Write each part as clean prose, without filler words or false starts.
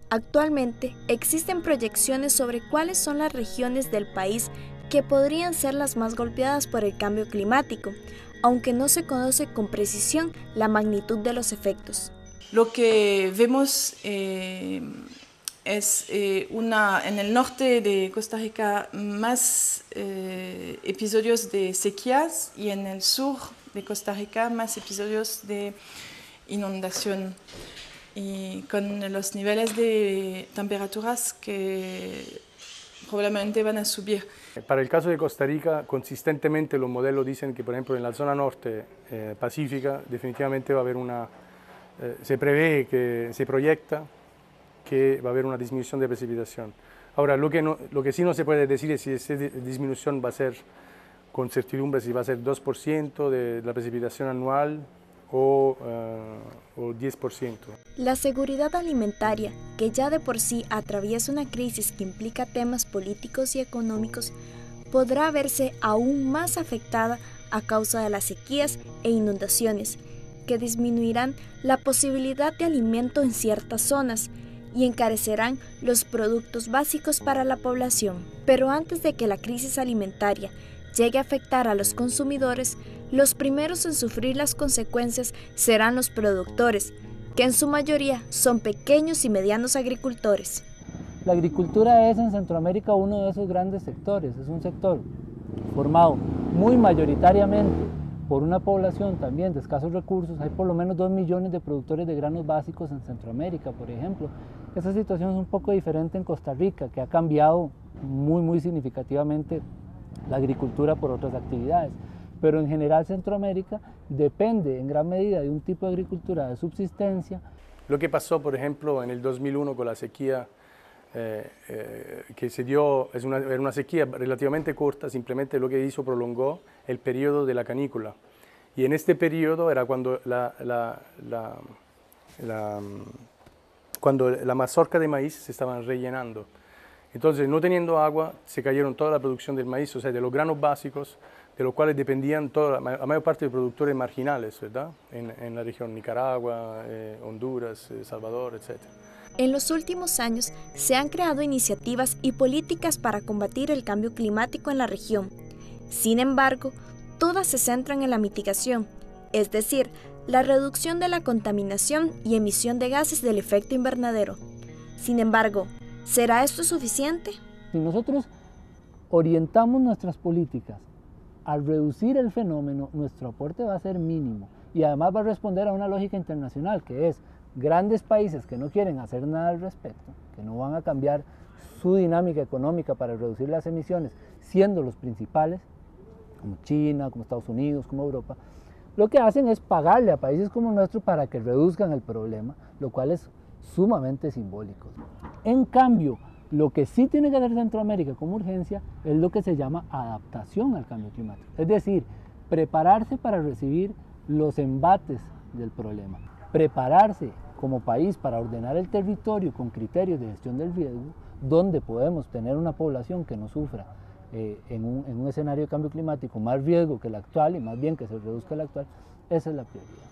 Actualmente existen proyecciones sobre cuáles son las regiones del país que podrían ser las más golpeadas por el cambio climático, aunque no se conoce con precisión la magnitud de los efectos. Lo que vemos es en el norte de Costa Rica más episodios de sequías y en el sur de Costa Rica más episodios de inundación, y con los niveles de temperaturas que probablemente van a subir. Para el caso de Costa Rica, consistentemente los modelos dicen que, por ejemplo, en la zona norte pacífica definitivamente va a haber se prevé, se proyecta que va a haber una disminución de precipitación. Ahora, lo que sí no se puede decir es si esa disminución va a ser con certidumbre, si va a ser 2% de la precipitación anual o 10%. La seguridad alimentaria, que ya de por sí atraviesa una crisis que implica temas políticos y económicos, podrá verse aún más afectada a causa de las sequías e inundaciones, que disminuirán la posibilidad de alimento en ciertas zonas y encarecerán los productos básicos para la población. Pero antes de que la crisis alimentaria llegue a afectar a los consumidores, los primeros en sufrir las consecuencias serán los productores, que en su mayoría son pequeños y medianos agricultores. La agricultura es en Centroamérica uno de esos grandes sectores, es un sector formado muy mayoritariamente por una población también de escasos recursos. Hay por lo menos 2 millones de productores de granos básicos en Centroamérica, por ejemplo. Esa situación es un poco diferente en Costa Rica, que ha cambiado muy significativamente la agricultura por otras actividades. Pero en general Centroamérica depende en gran medida de un tipo de agricultura de subsistencia. Lo que pasó, por ejemplo, en el 2001 con la sequía que se dio, era una sequía relativamente corta, simplemente lo que hizo prolongó el periodo de la canícula. Y en este periodo era cuando cuando la mazorca de maíz se estaban rellenando. Entonces, no teniendo agua, se cayeron toda la producción del maíz, o sea, de los granos básicos, de los cuales dependían la mayor parte de productores marginales, ¿verdad? En la región Nicaragua, Honduras, Salvador, etc. En los últimos años se han creado iniciativas y políticas para combatir el cambio climático en la región. Sin embargo, todas se centran en la mitigación, es decir, la reducción de la contaminación y emisión de gases del efecto invernadero. Sin embargo, ¿será esto suficiente? Si nosotros orientamos nuestras políticas al reducir el fenómeno, nuestro aporte va a ser mínimo y además va a responder a una lógica internacional, que es grandes países que no quieren hacer nada al respecto, que no van a cambiar su dinámica económica para reducir las emisiones, siendo los principales, como China, como Estados Unidos, como Europa, lo que hacen es pagarle a países como el nuestro para que reduzcan el problema, lo cual es sumamente simbólico. En cambio, lo que sí tiene que hacer Centroamérica como urgencia es lo que se llama adaptación al cambio climático, es decir, prepararse para recibir los embates del problema, prepararse como país para ordenar el territorio con criterios de gestión del riesgo, donde podemos tener una población que no sufra en un escenario de cambio climático más riesgo que el actual y más bien que se reduzca el actual. Esa es la prioridad.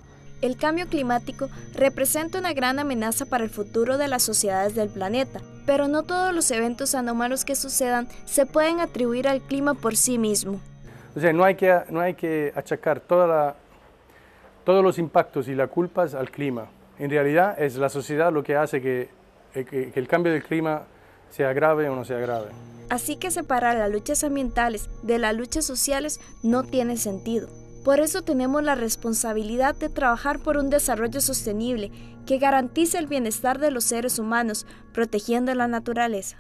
El cambio climático representa una gran amenaza para el futuro de las sociedades del planeta, pero no todos los eventos anómalos que sucedan se pueden atribuir al clima por sí mismo. O sea, no hay que achacar todos los impactos y las culpas al clima. En realidad es la sociedad lo que hace que el cambio del clima sea grave o no sea grave. Así que separar las luchas ambientales de las luchas sociales no tiene sentido. Por eso tenemos la responsabilidad de trabajar por un desarrollo sostenible que garantice el bienestar de los seres humanos, protegiendo la naturaleza.